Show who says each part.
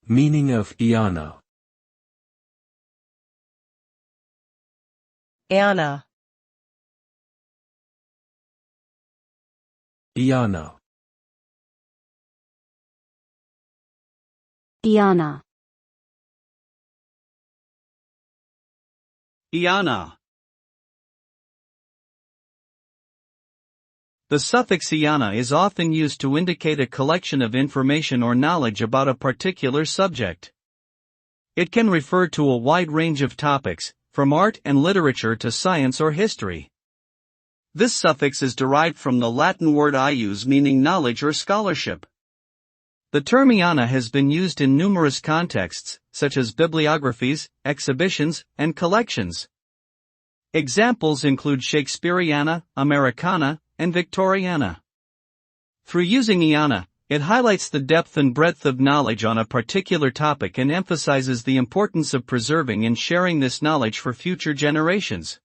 Speaker 1: Meaning of iana.
Speaker 2: Iana.
Speaker 1: Iana.
Speaker 3: Iana.
Speaker 4: Iana. The suffix iana is often used to indicate a collection of information or knowledge about a particular subject. It can refer to a wide range of topics, from art and literature to science or history. This suffix is derived from the Latin word ius, meaning knowledge or scholarship. The term iana has been used in numerous contexts, such as bibliographies, exhibitions, and collections. Examples include Shakespeareana, Americana, and Victoriana. Through using iana, it highlights the depth and breadth of knowledge on a particular topic and emphasizes the importance of preserving and sharing this knowledge for future generations.